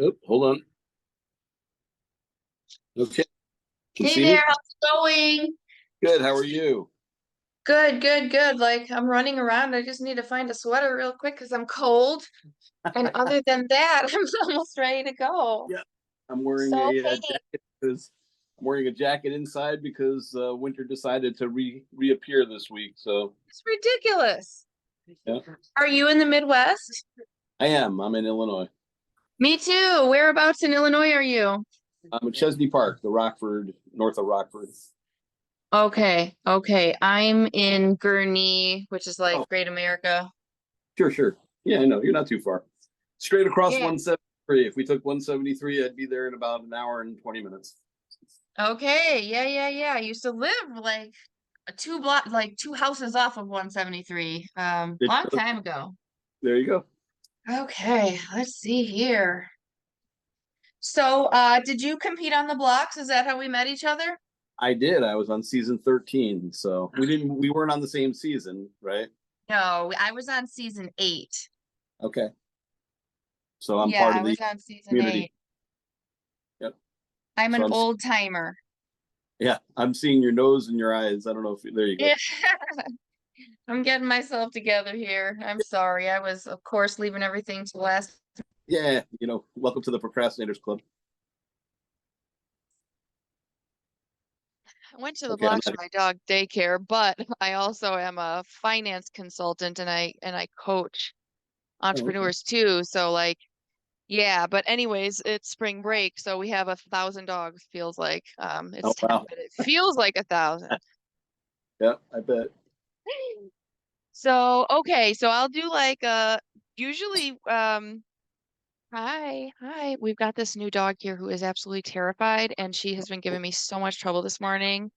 Oh, hold on. Okay. Can you Hey see me? there, how's it going? Good. How are you? Good, good, good. Like I'm running around. I just need to find a sweater real quick because I'm cold. And other than that, I'm almost ready to go. Yeah. I'm wearing So, a, hey, jacket because I'm wearing a jacket inside because winter decided to reappear this week. So it's ridiculous. yeah, Are you in the Midwest? I am. I'm in Illinois. Me too. Whereabouts in Illinois are you? I'm at Chesney Park, the Rockford, north of Rockford. Okay, okay. I'm in Gurnee, which is like Oh, Great America. sure, sure. Yeah, I know. You're not too far. Straight across Yeah. 173. If we took 173, I'd be there in about an hour and 20 minutes. Okay. Yeah, yeah, yeah. I used to live like a two houses off of 173. Long time ago. There you go. Okay, let's see here. So, did you compete on the blocks? Is that how we met each other? I did. I was on season 13, so we weren't on the same season, right? No, I was on season 8. Okay. So I'm Yeah, part I of the was on season community. 8. Yep. I'm So an old timer. yeah, I'm seeing your nose and your eyes. I don't know if there you go. Yeah, I'm getting myself together here. I'm sorry. I was, of course, leaving everything to last. Yeah, welcome to the Procrastinators Club. I went to the Okay, I'm blocks for not. my dog daycare, but I also am a finance consultant and I coach Oh, okay. entrepreneurs too. So like yeah, but anyways, it's spring break, so we have 1,000 dogs, feels like. Oh It's 10, wow. but it feels like 1,000. Yeah, I bet. So, okay, so I'll do like usually hi, hi. We've got this new dog here who is absolutely terrified, and she has been giving me so much trouble this morning.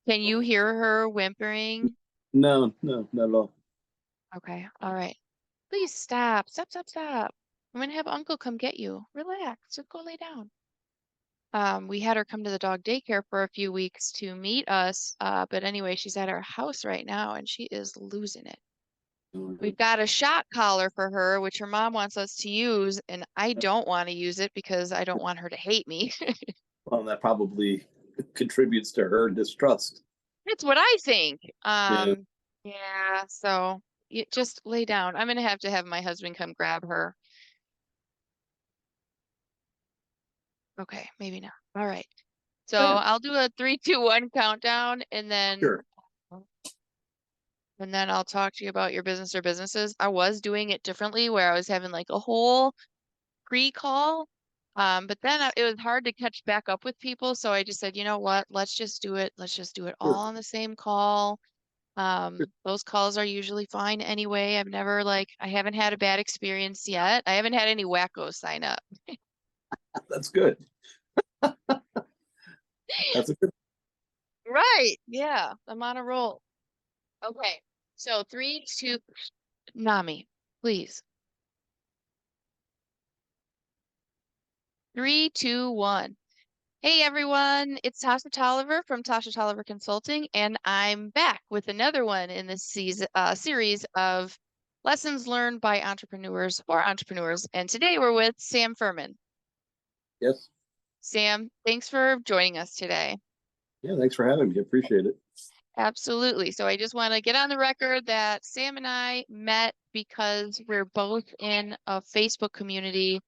Can you hear her whimpering? No, no, not at all. Okay, all right. Please stop. Stop, stop, stop. I'm gonna have Uncle come get you. Relax. Just go lay down. We had her come to the dog daycare for a few weeks to meet us. But anyway, she's at our house right now and she is losing it. We've got a shot collar for her, which her mom wants us to use, and I don't want to use it because I don't want her to hate me. Well, that probably contributes to her distrust. It's what I think. Yeah. Yeah, so you just lay down. I'm gonna have to have my husband come grab her. Okay, maybe not. All right. So Yeah, I'll do a 3, 2, 1 countdown sure. and then I'll talk to you about your business or businesses. I was doing it differently where I was having like a whole pre-call. But then it was hard to catch back up with people. So I just said, you know what? Let's just do it. Let's just do it Sure. all on the same call. Sure. Those calls are usually fine anyway. I haven't had a bad experience yet. I haven't had any wackos sign up. That's good. That's a good. Right. Yeah. I'm on a roll. Okay. So 3, 2, Nami, please. 3, 2, 1. Hey everyone, it's Tasha Tolliver from Tasha Tolliver Consulting, and I'm back with another one in this series of lessons learned by entrepreneurs for entrepreneurs. And today we're with Sam Furman. Yes. Sam, thanks for joining us today. Yeah, thanks for having me. Appreciate it. Absolutely. So I just want to get on the record that Sam and I met because we're both in a Facebook community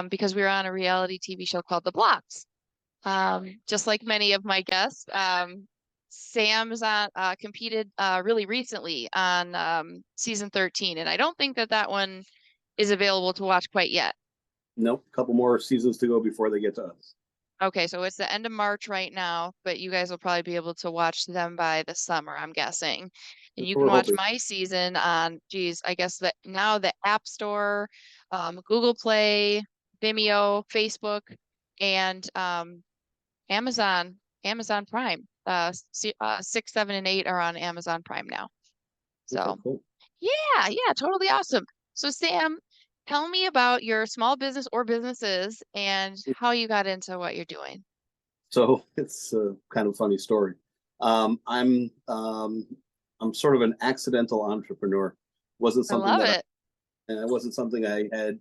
because we were on a reality TV show called The Blocks. Just like many of my guests, Sam's on competed really recently on season 13, and I don't think that one is available to watch quite yet. Nope, a couple more seasons to go before they get to us. Okay, so it's the end of March right now, but you guys will probably be able to watch them by the summer, I'm guessing. And That's you what can we're watch hoping. my season on, geez, I guess that now the App Store, Google Play, Vimeo, Facebook, and Amazon Prime. 6, 7, and 8 are on Amazon Prime now. Okay, So cool. yeah, yeah, totally awesome. So Sam, tell me about your small business or businesses and how you got into what you're doing. So it's a kind of funny story. Um, I'm um, I'm sort of an accidental entrepreneur. Wasn't I something love that it. it wasn't something I had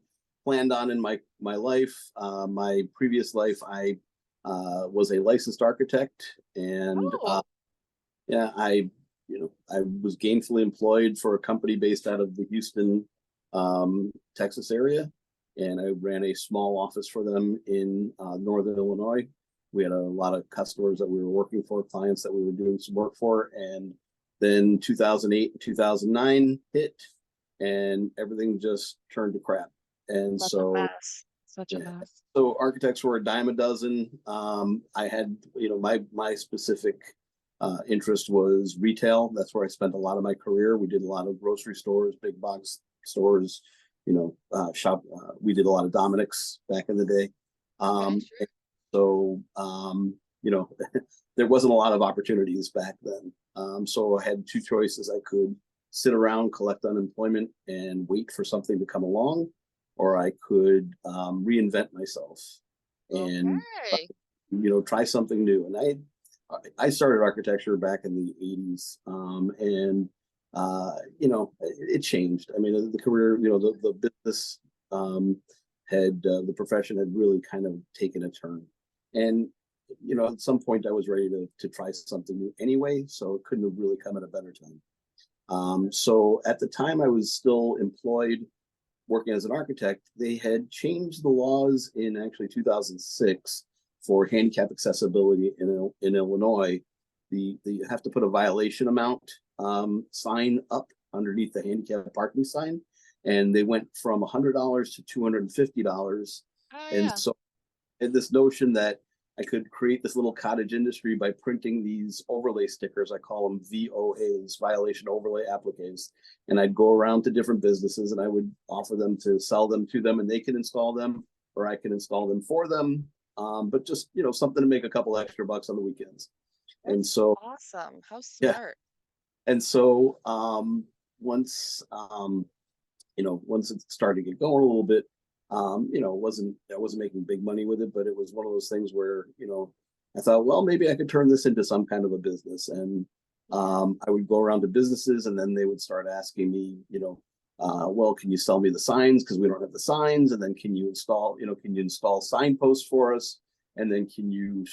planned on in my life. My previous life, I was a licensed architect, and Oh, yeah, I was gainfully employed for a company based out of the Houston, Texas area, and I ran a small office for them in Northern Illinois. We had a lot of customers that we were working for, clients that we were doing some work for, and then 2008 and 2009 hit, and everything just turned to crap. And such a so, mess. Such a yeah, mess. so architects were a dime a dozen. I had, my specific interest was retail. That's where I spent a lot of my career. We did a lot of grocery stores, big box stores, shop. We did a lot of Dominick's back in the day. Okay, sure. So, there wasn't a lot of opportunities back then. So I had two choices. I could sit around, collect unemployment, and wait for something to come along, or I could reinvent myself and Okay. try something new. And I started architecture back in the 80s, and it changed. I mean, the career, the business had the profession had really kind of taken a turn, and at some point I was ready to try something new anyway, so it couldn't have really come at a better time. So at the time I was still employed working as an architect. They had changed the laws in actually 2006 for handicap accessibility in Illinois. You have to put a violation amount sign up underneath the handicap parking sign, and they went from $100 to $250. Oh, And yeah. so I had this notion that I could create this little cottage industry by printing these overlay stickers. I call them VOAs, violation overlay appliques. And I'd go around to different businesses and I would offer them to sell them to them, and they can install them, or I can install them for them. But just, something to make a couple extra bucks on the weekends. And That's so, awesome. How yeah. smart. And so, once, once it started to get going a little bit, I wasn't making big money with it, but it was one of those things where, I thought, well, maybe I could turn this into some kind of a business. And I would go around to businesses, and then they would start asking me, well, can you sell me the signs? Because we don't have the signs. And then can you install signposts for us? And then can you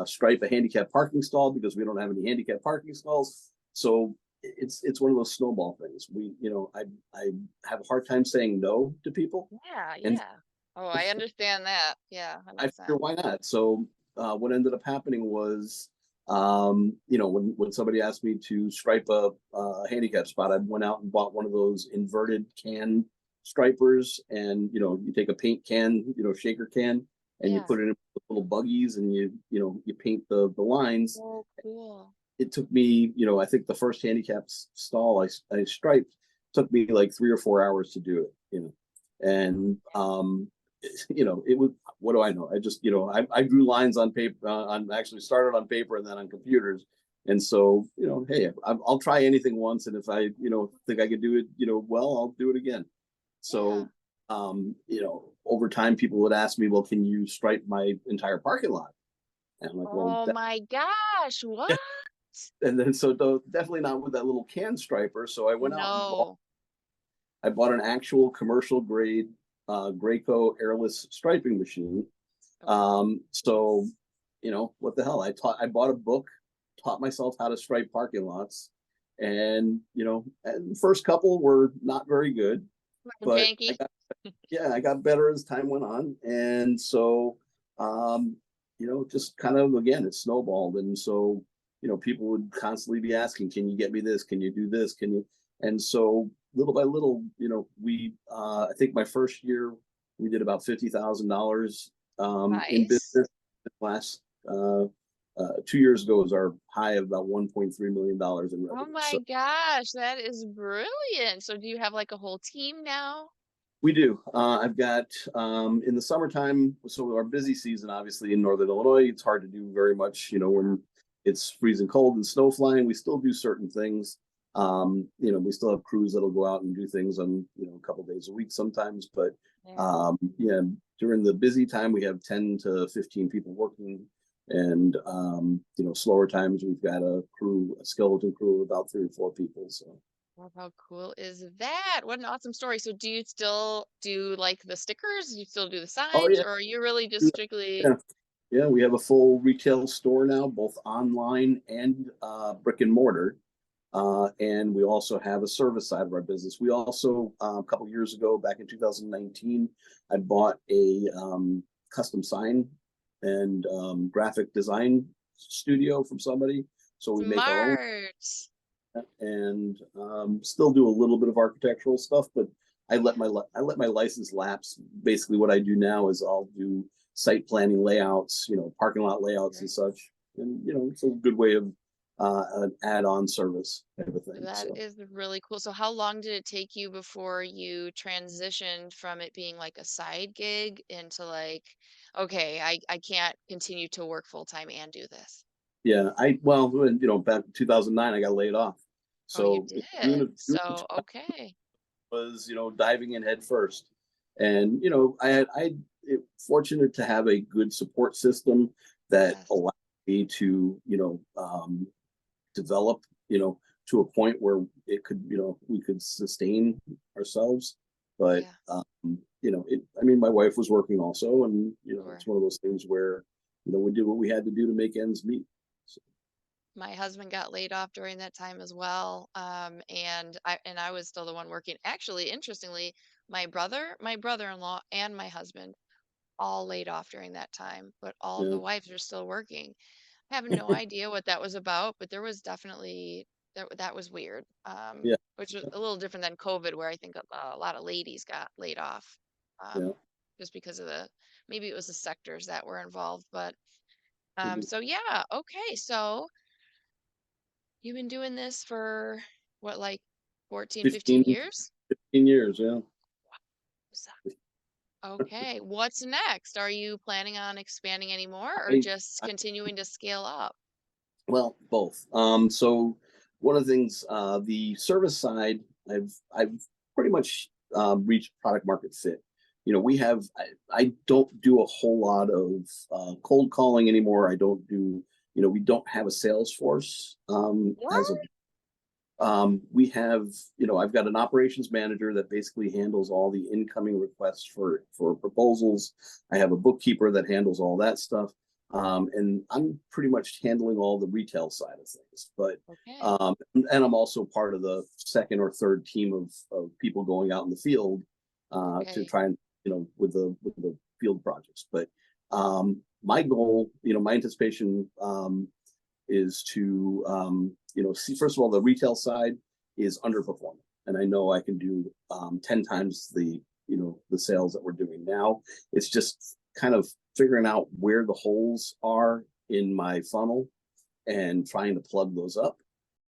stripe a handicap parking stall, because we don't have any handicap parking stalls. So it's one of those snowball things. I have a hard time saying no to people, Yeah, and yeah. Oh, I understand that. Yeah, I 100%. figured, why not? So what ended up happening was, when somebody asked me to stripe a handicap spot, I went out and bought one of those inverted can stripers, and you take a paint can, shaker can, and you Yeah. put it in little buggies, and you paint the lines. Oh, cool. It took me, I think the first handicap stall I striped took me like 3 or 4 hours to do it, and it was, what do I know? I just, I drew lines on paper, actually started on paper and then on computers. And so, hey, I'll try anything once. And if I, think I could do it, well, I'll do it again. Yeah. So, over time, people would ask me, well, can you stripe my entire parking lot? And I'm like, well, Oh my gosh, what? and then so definitely not with that little can striper. So I went out and No. I bought an actual commercial grade Graco airless striping machine. Okay. So, what the hell? I bought a book, taught myself how to stripe parking lots, and and the first couple were not very good, but Janky. I got better as time went on, and so, just kind of, again, it snowballed, and so, people would constantly be asking, "Can you get me this? Can you do this? Can you?" And so, little by little, we, I think my first year we did about $50,000 in Nice. business. Last 2 years ago was our high of about $1.3 million in Oh revenue. my So gosh, that is brilliant. So do you have like a whole team now? we do. I've got in the summertime, so our busy season, obviously in Northern Illinois, it's hard to do very much, when it's freezing cold and snow flying. We still do certain things. We still have crews that'll go out and do things on, a couple days a week sometimes. But Yeah. yeah, during the busy time, we have 10 to 15 people working. And, slower times, we've got a skeleton crew of about 3 or 4 people. So Oh, how cool is that? What an awesome story. So do you still do like the stickers? You still do the Oh signs, yeah, or are you really just strictly yeah, yeah. We have a full retail store now, both online and brick and mortar. And we also have a service side of our business. We also, a couple of years ago, back in 2019, I bought a custom sign and graphic design studio from somebody. So we make our own smart? and still do a little bit of architectural stuff, but Yeah. I let my license lapse. Basically, what I do now is I'll do site planning layouts, parking lot layouts and such, and it's a good way of an add-on service type of thing. That So is really cool. So how long did it take you before you transitioned from it being like a side gig into like, okay, I can't continue to work full time and do this? yeah, back in 2009, I got laid off. Oh, you So did. June So, okay. was diving in head first, and I fortunate to have a good support system that Yes. allowed me to develop to a point where it could we could sustain ourselves. But Yeah. I mean, my wife was working also, and Sure. it's one of those things where we did what we had to do to make ends meet. So, My husband got laid off during that time as well. And I was still the one working. Actually, interestingly, my brother-in-law and my husband all laid off during that time, but all of yeah, the wives are still working. I have no idea what that was about, but there was definitely that was weird. yeah, Which was a little different than COVID, where I think a lot of ladies got laid off, yeah. just because of maybe it was the sectors that were involved. But Mhm. so yeah, okay. So you've been doing this for what, like 14, 15 15, years? 15 years. Yeah. So- Okay. What's next? Are you planning on expanding any more or I, just I continuing to scale up? Well, both. So one of the things, the service side, I've pretty much reached product market fit. I don't do a whole lot of cold calling anymore. I don't do, we don't have a sales force as of What? we have, I've got an operations manager that basically handles all the incoming requests for proposals. I have a bookkeeper that handles all that stuff, and I'm pretty much handling all the retail side of things. But Okay. and I'm also part of the second or third team of people going out in the field to Okay. try and with the field projects. But my goal, my anticipation is to see, first of all, the retail side is underperforming, and I know I can do 10 times the sales that we're doing now. It's just kind of figuring out where the holes are in my funnel and trying to plug those up.